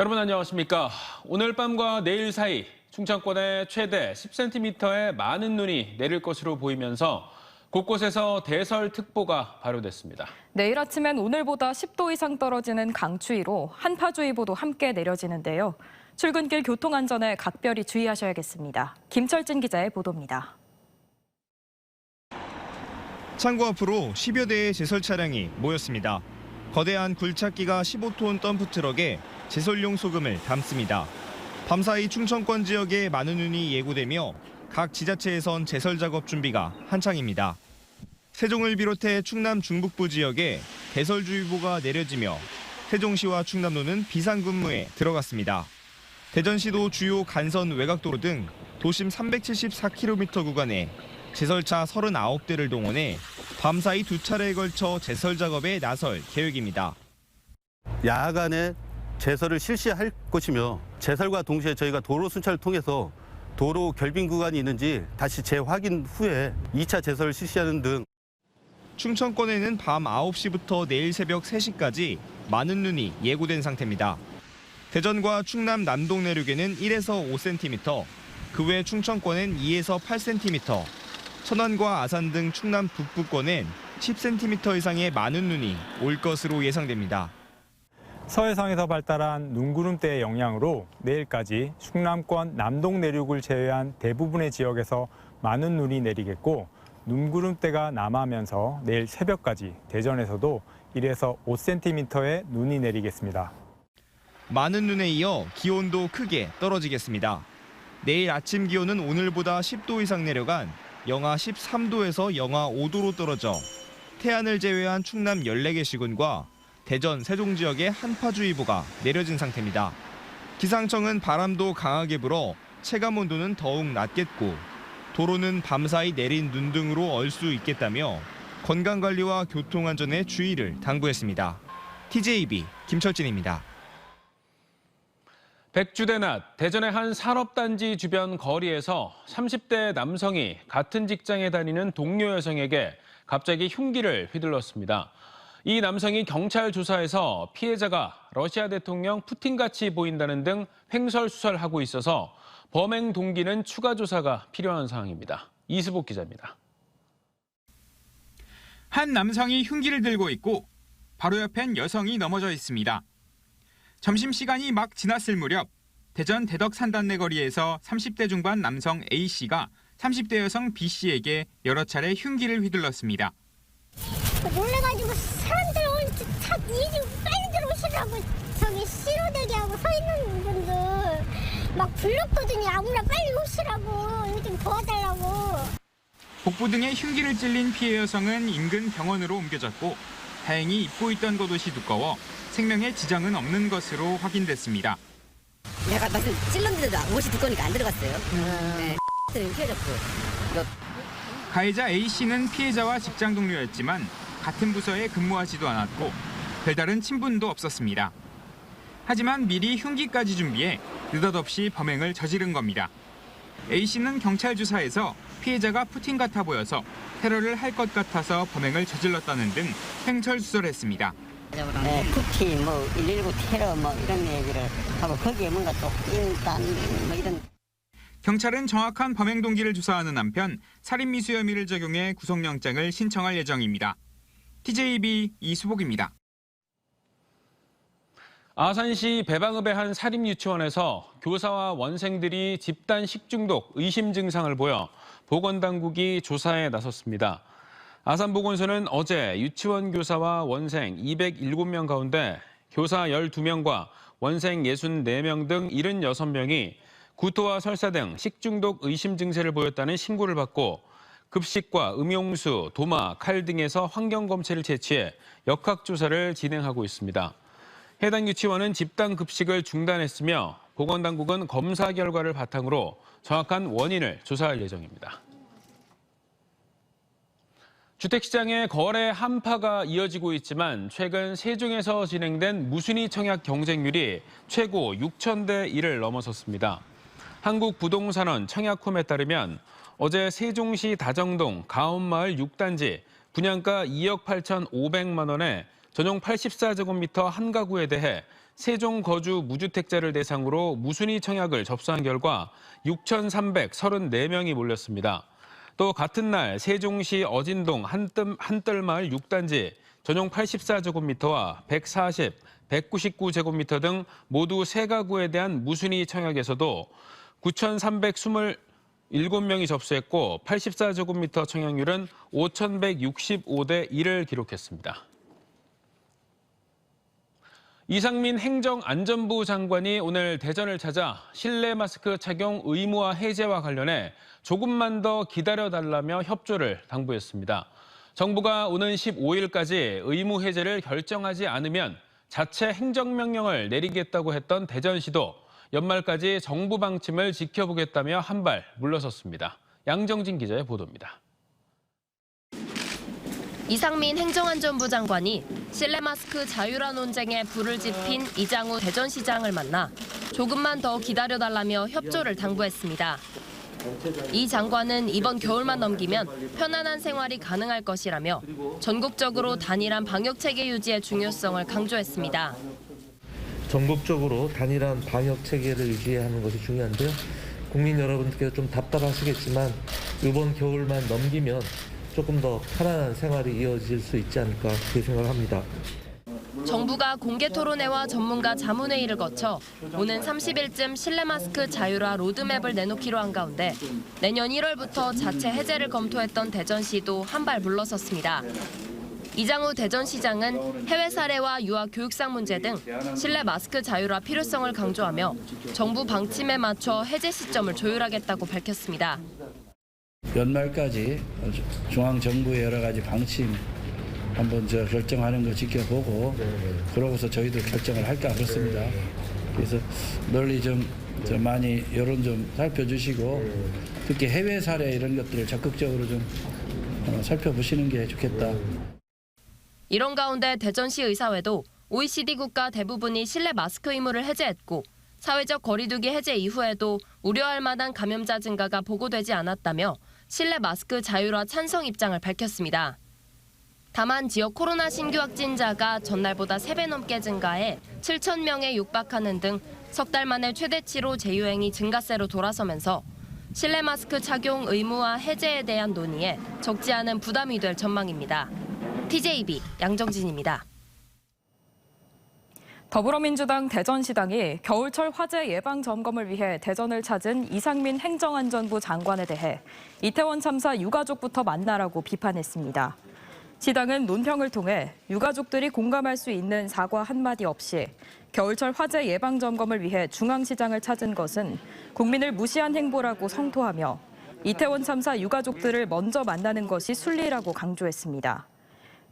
여러분 안녕하십니까? 오늘 밤과 내일 사이 충청권에 최대 10cm의 많은 눈이 내릴 것으로 보이면서 곳곳에서 대설특보가 발효됐습니다. 내일 아침엔 오늘보다 10도 이상 떨어지는 강추위로 한파주의보도 함께 내려지는데요. 출근길 교통안전에 각별히 주의하셔야겠습니다. 김철진 기자의 보도입니다. 창고 앞으로 10여 대의 제설 차량이 모였습니다. 거대한 굴착기가 15톤 덤프트럭에 제설용 소금을 담습니다. 밤사이 충청권 지역에 많은 눈이 예고되며 각 지자체에선 제설 작업 준비가 한창입니다. 세종을 비롯해 충남 중북부 지역에 대설주의보가 내려지며 세종시와 충남도는 비상근무에 들어갔습니다. 대전시도 주요 간선 외곽도로 등 도심 374km 구간에 제설차 39대를 동원해 밤사이 2차례에 걸쳐 제설 작업에 나설 계획입니다. 야간에 제설을 실시할 것이며 제설과 동시에 저희가 도로 순찰을 통해서 도로 결빙 구간이 있는지 다시 재확인 후에 2차 제설을 실시하는 등. 충청권에는 밤 9시부터 내일 새벽 3시까지 많은 눈이 예고된 상태입니다. 대전과 충남 남동 내륙에는 1에서 5cm, 그 외 충청권엔 2에서 8cm, 천안과 아산 등 충남 북부권엔 10cm 이상의 많은 눈이 올 것으로 예상됩니다. 서해상에서 발달한 눈구름대의 영향으로 내일까지 충남권 남동 내륙을 제외한 대부분의 지역에서 많은 눈이 내리겠고, 눈구름대가 남하면서 내일 새벽까지 대전에서도 1에서 5cm의 눈이 내리겠습니다. 많은 눈에 이어 기온도 크게 떨어지겠습니다. 내일 아침 기온은 오늘보다 10도 이상 내려간 영하 13도에서 영하 5도로 떨어져 태안을 제외한 충남 14개 시군과 대전, 세종 지역에 한파주의보가 내려진 상태입니다. 기상청은 바람도 강하게 불어 체감 온도는 더욱 낮겠고 도로는 밤사이 내린 눈 등으로 얼 수 있겠다며 건강관리와 교통안전에 주의를 당부했습니다. TJB 김철진입니다. 백주대 낮, 대전의 한 산업단지 주변 거리에서 30대 남성이 같은 직장에 다니는 동료 여성에게 갑자기 흉기를 휘둘렀습니다. 이 남성이 경찰 조사에서 피해자가 러시아 대통령 푸틴같이 보인다는 등 횡설수설하고 있어서 범행 동기는 추가 조사가 필요한 상황입니다. 이수복 기자입니다. 한 남성이 흉기를 들고 있고 바로 옆엔 여성이 넘어져 있습니다. 점심시간이 막 지났을 무렵 대전 대덕 산단내 거리에서 30대 중반 남성 A씨가 30대 여성 B씨에게 여러 차례 흉기를 휘둘렀습니다. 놀래가지고 사람들 차 이리 빨리 들어오시라고 저기 신호대기 하고 서 있는 분들 막 불렀거든요. 아무나 빨리 오시라고 이거 좀 도와달라고. 복부 등에 흉기를 찔린 피해 여성은 인근 병원으로 옮겨졌고 다행히 입고 있던 겉옷이 두꺼워 생명에 지장은 없는 것으로 확인됐습니다. 내가 말씀 찔렀는데도 옷이 두꺼우니까 안 들어갔어요. 휘어졌고. 가해자 A씨는 피해자와 직장 동료였지만 같은 부서에 근무하지도 않았고 별다른 친분도 없었습니다. 하지만 미리 흉기까지 준비해 느닷없이 범행을 저지른 겁니다. A씨는 경찰 조사에서 피해자가 푸틴 같아 보여서 테러를 할 것 같아서 범행을 저질렀다는 등 횡설수설했습니다. 네, 푸틴, 119 테러 이런 얘기를 하고 거기에 뭔가 또 일단 이런. 경찰은 정확한 범행 동기를 조사하는 한편 살인미수 혐의를 적용해 구속영장을 신청할 예정입니다. TJB 이수복입니다. 아산시 배방읍의 한 사립유치원에서 교사와 원생들이 집단 식중독 의심 증상을 보여 보건당국이 조사에 나섰습니다. 아산보건소는 어제 유치원 교사와 원생 207명 가운데 교사 12명과 원생 64명 등 76명이 구토와 설사 등 식중독 의심 증세를 보였다는 신고를 받고 급식과 음용수, 도마, 칼 등에서 환경검체를 채취해 역학조사를 진행하고 있습니다. 해당 유치원은 집단 급식을 중단했으며 보건당국은 검사 결과를 바탕으로 정확한 원인을 조사할 예정입니다. 주택시장의 거래 한파가 이어지고 있지만 최근 세종에서 진행된 무순위 청약 경쟁률이 최고 6,000대 1을 넘어섰습니다. 한국부동산원 청약홈에 따르면 어제 세종시 다정동 가온마을 6단지 분양가 2억 8,500만 원에 전용 84제곱미터 한 가구에 대해 세종 거주 무주택자를 대상으로 무순위 청약을 접수한 결과 6,334명이 몰렸습니다. 또 같은 날 세종시 어진동 한뜰마을 6단지 전용 84제곱미터와 140, 199제곱미터 등 모두 3가구에 대한 무순위 청약에서도 9,327명이 접수했고 84제곱미터 청약률은 5,165대 1을 기록했습니다. 이상민 행정안전부 장관이 오늘 대전을 찾아 실내 마스크 착용 의무화 해제와 관련해 조금만 더 기다려달라며 협조를 당부했습니다. 정부가 오는 15일까지 의무 해제를 결정하지 않으면 자체 행정명령을 내리겠다고 했던 대전시도 연말까지 정부 방침을 지켜보겠다며 한 발 물러섰습니다. 양정진 기자의 보도입니다. 이상민 행정안전부 장관이 실내 마스크 자유화 논쟁에 불을 지핀 이장우 대전시장을 만나 조금만 더 기다려달라며 협조를 당부했습니다. 이 장관은 이번 겨울만 넘기면 편안한 생활이 가능할 것이라며 전국적으로 단일한 방역체계 유지의 중요성을 강조했습니다. 전국적으로 단일한 방역체계를 유지하는 것이 중요한데요. 국민 여러분께서 좀 답답하시겠지만 이번 겨울만 넘기면 조금 더 편안한 생활이 이어질 수 있지 않을까 그렇게 생각합니다. 정부가 공개 토론회와 전문가 자문회의를 거쳐 오는 30일쯤 실내 마스크 자율화 로드맵을 내놓기로 한 가운데 내년 1월부터 자체 해제를 검토했던 대전시도 한 발 물러섰습니다. 이장우 대전시장은 해외 사례와 유아 교육상 문제 등 실내 마스크 자율화 필요성을 강조하며 정부 방침에 맞춰 해제 시점을 조율하겠다고 밝혔습니다. 연말까지 중앙정부의 여러 가지 방침 한번 결정하는 거 지켜보고 그러고서 저희도 결정을 할까 그렇습니다. 그래서 널리 좀 많이 여론 좀 살펴주시고 특히 해외 사례 이런 것들을 적극적으로 좀 살펴보시는 게 좋겠다. 이런 가운데 대전시 의사회도 OECD 국가 대부분이 실내 마스크 의무를 해제했고 사회적 거리두기 해제 이후에도 우려할 만한 감염자 증가가 보고되지 않았다며 실내 마스크 자율화 찬성 입장을 밝혔습니다. 다만 지역 코로나 신규 확진자가 전날보다 3배 넘게 증가해 7,000명에 육박하는 등 석 달 만에 최대치로 재유행이 증가세로 돌아서면서 실내 마스크 착용 의무화 해제에 대한 논의에 적지 않은 부담이 될 전망입니다. TJB 양정진입니다. 더불어민주당 대전시당이 겨울철 화재 예방 점검을 위해 대전을 찾은 이상민 행정안전부 장관에 대해 이태원 참사 유가족부터 만나라고 비판했습니다. 시당은 논평을 통해 유가족들이 공감할 수 있는 사과 한마디 없이 겨울철 화재 예방 점검을 위해 중앙시장을 찾은 것은 국민을 무시한 행보라고 성토하며 이태원 참사 유가족들을 먼저 만나는 것이 순리라고 강조했습니다.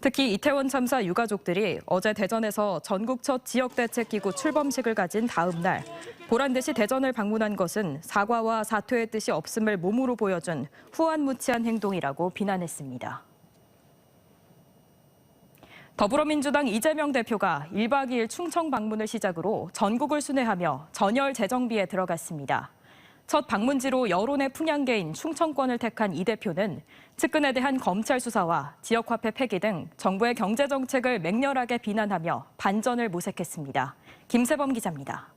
특히 이태원 참사 유가족들이 어제 대전에서 전국 첫 지역대책기구 출범식을 가진 다음 날 보란듯이 대전을 방문한 것은 사과와 사퇴의 뜻이 없음을 몸으로 보여준 후안무치한 행동이라고 비난했습니다. 더불어민주당 이재명 대표가 1박 2일 충청 방문을 시작으로 전국을 순회하며 전열 재정비에 들어갔습니다. 첫 방문지로 여론의 풍향계인 충청권을 택한 이 대표는 측근에 대한 검찰 수사와 지역화폐 폐기 등 정부의 경제정책을 맹렬하게 비난하며 반전을 모색했습니다. 김세범 기자입니다.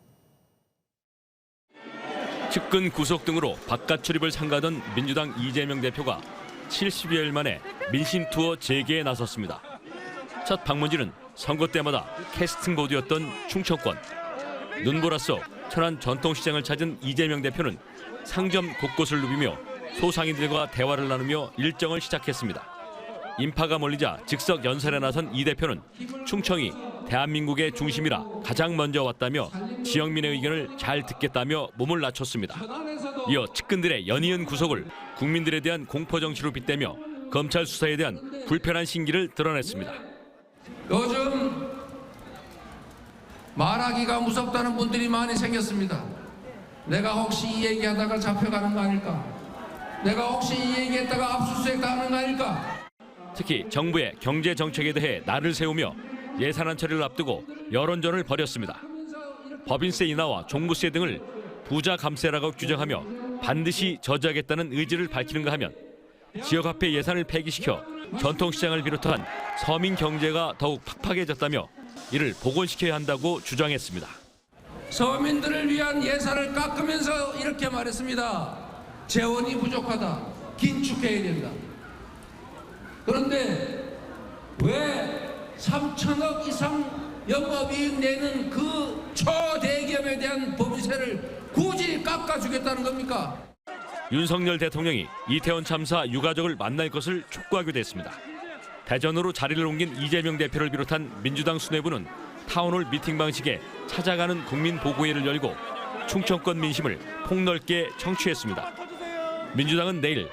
측근 구속 등으로 바깥 출입을 삼가던 민주당 이재명 대표가 70여일 만에 민심 투어 재개에 나섰습니다. 첫 방문지는 선거 때마다 캐스팅 보드였던 충청권. 눈보라 속 천안 전통시장을 찾은 이재명 대표는 상점 곳곳을 누비며 소상인들과 대화를 나누며 일정을 시작했습니다. 인파가 몰리자 즉석 연설에 나선 이 대표는 충청이 대한민국의 중심이라 가장 먼저 왔다며 지역민의 의견을 잘 듣겠다며 몸을 낮췄습니다. 이어 측근들의 연이은 구속을 국민들에 대한 공포정치로 빗대며 검찰 수사에 대한 불편한 심기를 드러냈습니다. 요즘 말하기가 무섭다는 분들이 많이 생겼습니다. 내가 혹시 이 얘기하다가 잡혀가는 거 아닐까? 내가 혹시 이 얘기했다가 압수수색 당하는 거 아닐까? 특히 정부의 경제 정책에 대해 날을 세우며 예산안 처리를 앞두고 여론전을 벌였습니다. 법인세 인하와 종부세 등을 부자 감세라고 규정하며 반드시 저지하겠다는 의지를 밝히는가 하면 지역화폐 예산을 폐기시켜 전통시장을 비롯한 서민 경제가 더욱 팍팍해졌다며 이를 복원시켜야 한다고 주장했습니다. 서민들을 위한 예산을 깎으면서 이렇게 말했습니다. 재원이 부족하다. 긴축해야 된다. 그런데 왜 3천억 이상 영업이익 내는 그 초대기업에 대한 법인세를 굳이 깎아주겠다는 겁니까? 윤석열 대통령이 이태원 참사 유가족을 만날 것을 촉구하기도 했습니다. 대전으로 자리를 옮긴 이재명 대표를 비롯한 민주당 수뇌부는 타운홀 미팅 방식에 찾아가는 국민보고회를 열고 충청권 민심을 폭넓게 청취했습니다. 민주당은 내일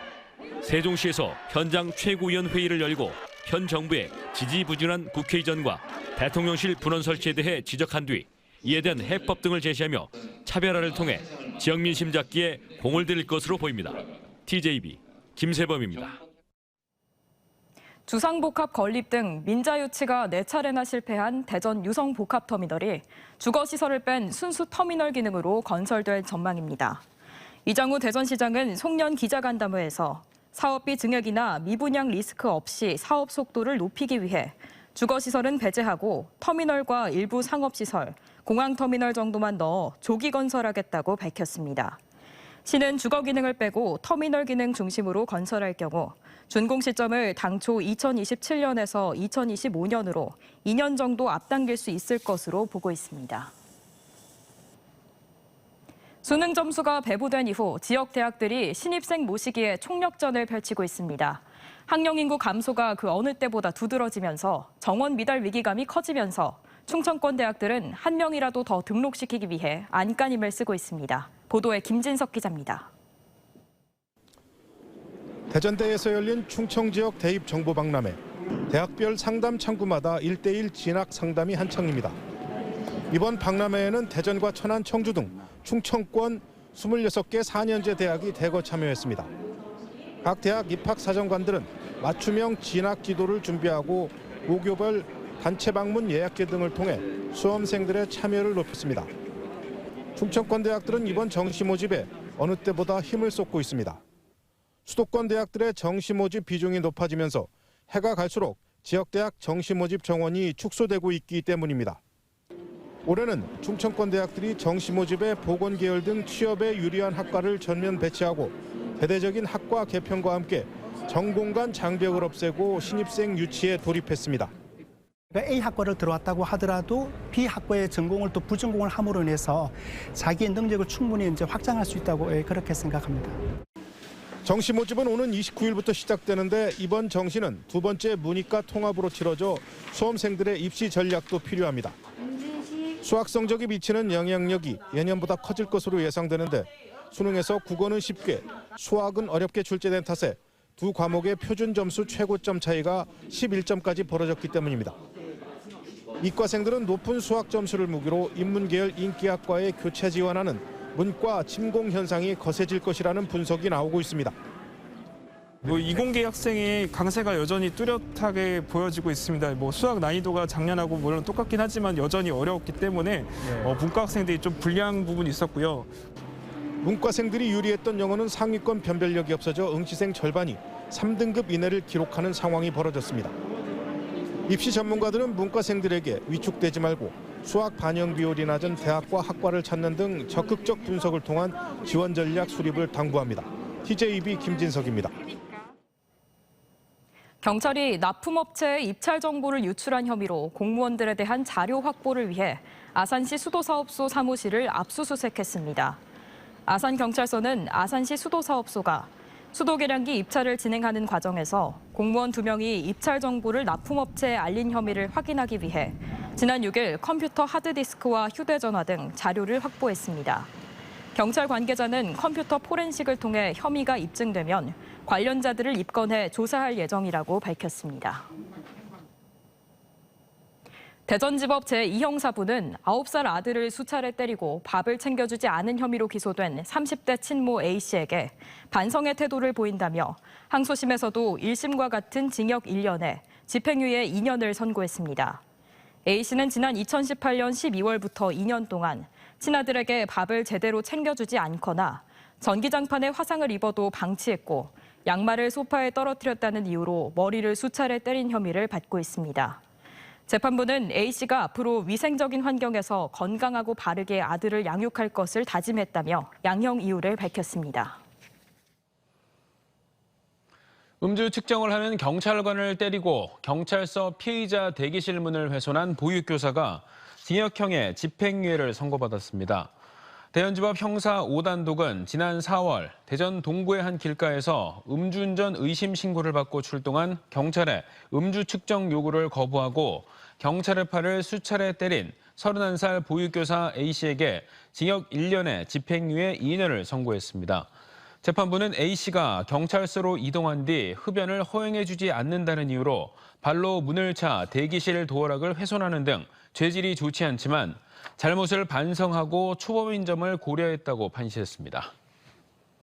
세종시에서 현장 최고위원 회의를 열고 현 정부의 지지부진한 국회의전과 대통령실 분원 설치에 대해 지적한 뒤 이에 대한 해법 등을 제시하며 차별화를 통해 지역 민심 잡기에 공을 들일 것으로 보입니다. TJB 김세범입니다. 주상복합 건립 등 민자유치가 4차례나 실패한 대전 유성복합터미널이 주거시설을 뺀 순수 터미널 기능으로 건설될 전망입니다. 이장우 대전시장은 송년 기자간담회에서 사업비 증액이나 미분양 리스크 없이 사업 속도를 높이기 위해 주거시설은 배제하고 터미널과 일부 상업시설, 공항터미널 정도만 넣어 조기 건설하겠다고 밝혔습니다. 시는 주거 기능을 빼고 터미널 기능 중심으로 건설할 경우 준공 시점을 당초 2027년에서 2025년으로 2년 정도 앞당길 수 있을 것으로 보고 있습니다. 수능 점수가 배부된 이후 지역 대학들이 신입생 모시기에 총력전을 펼치고 있습니다. 학령 인구 감소가 그 어느 때보다 두드러지면서 정원 미달 위기감이 커지면서 충청권 대학들은 한 명이라도 더 등록시키기 위해 안간힘을 쓰고 있습니다. 보도에 김진석 기자입니다. 대전대에서 열린 충청 지역 대입 정보 박람회. 대학별 상담 창구마다 1대1 진학 상담이 한창입니다. 이번 박람회에는 대전과 천안, 청주 등 충청권 26개 4년제 대학이 대거 참여했습니다. 각 대학 입학사정관들은 맞춤형 진학 지도를 준비하고 고교별 단체 방문 예약제 등을 통해 수험생들의 참여를 높였습니다. 충청권 대학들은 이번 정시 모집에 어느 때보다 힘을 쏟고 있습니다. 수도권 대학들의 정시 모집 비중이 높아지면서 해가 갈수록 지역대학 정시 모집 정원이 축소되고 있기 때문입니다. 올해는 충청권 대학들이 정시 모집에 보건계열 등 취업에 유리한 학과를 전면 배치하고 대대적인 학과 개편과 함께 전공간 장벽을 없애고 신입생 유치에 돌입했습니다. A 학과를 들어왔다고 하더라도 B 학과의 전공을 또 부전공을 함으로 인해서 자기의 능력을 충분히 이제 확장할 수 있다고 그렇게 생각합니다. 정시 모집은 오는 29일부터 시작되는데 이번 정시는 두 번째 문이과 통합으로 치러져 수험생들의 입시 전략도 필요합니다. 수학 성적이 미치는 영향력이 예년보다 커질 것으로 예상되는데 수능에서 국어는 쉽게, 수학은 어렵게 출제된 탓에 두 과목의 표준 점수 최고점 차이가 11점까지 벌어졌기 때문입니다. 이과생들은 높은 수학 점수를 무기로 인문계열 인기학과에 교체 지원하는 문과 침공 현상이 거세질 것이라는 분석이 나오고 있습니다. 이공계 학생의 강세가 여전히 뚜렷하게 보여지고 있습니다. 수학 난이도가 작년하고 물론 똑같긴 하지만 여전히 어려웠기 때문에 문과 학생들이 좀 불리한 부분이 있었고요. 문과생들이 유리했던 영어는 상위권 변별력이 없어져 응시생 절반이 3등급 이내를 기록하는 상황이 벌어졌습니다. 입시 전문가들은 문과생들에게 위축되지 말고 수학 반영 비율이 낮은 대학과 학과를 찾는 등 적극적 분석을 통한 지원 전략 수립을 당부합니다. TJB 김진석입니다. 경찰이 납품업체의 입찰 정보를 유출한 혐의로 공무원들에 대한 자료 확보를 위해 아산시 수도사업소 사무실을 압수수색했습니다. 아산경찰서는 아산시 수도사업소가 수도계량기 입찰을 진행하는 과정에서 공무원 2명이 입찰 정보를 납품업체에 알린 혐의를 확인하기 위해 지난 6일 컴퓨터 하드디스크와 휴대전화 등 자료를 확보했습니다. 경찰 관계자는 컴퓨터 포렌식을 통해 혐의가 입증되면 관련자들을 입건해 조사할 예정이라고 밝혔습니다. 대전지법 제2형사부는 9살 아들을 수차례 때리고 밥을 챙겨주지 않은 혐의로 기소된 30대 친모 A씨에게 반성의 태도를 보인다며 항소심에서도 1심과 같은 징역 1년에 집행유예 2년을 선고했습니다. A씨는 지난 2018년 12월부터 2년 동안 친아들에게 밥을 제대로 챙겨주지 않거나 전기장판에 화상을 입어도 방치했고 양말을 소파에 떨어뜨렸다는 이유로 머리를 수차례 때린 혐의를 받고 있습니다. 재판부는 A씨가 앞으로 위생적인 환경에서 건강하고 바르게 아들을 양육할 것을 다짐했다며 양형 이유를 밝혔습니다. 음주 측정을 하는 경찰관을 때리고 경찰서 피의자 대기실 문을 훼손한 보육교사가 징역형의 집행유예를 선고받았습니다. 대연지법 형사 5단독은 지난 4월 대전 동구의 한 길가에서 음주운전 의심 신고를 받고 출동한 경찰의 음주 측정 요구를 거부하고 경찰의 팔을 수차례 때린 31살 보육교사 A씨에게 징역 1년의 집행유예 2년을 선고했습니다. 재판부는 A씨가 경찰서로 이동한 뒤 흡연을 허용해주지 않는다는 이유로 발로 문을 차 대기실 도어락을 훼손하는 등 죄질이 좋지 않지만 잘못을 반성하고 초범인 점을 고려했다고 판시했습니다.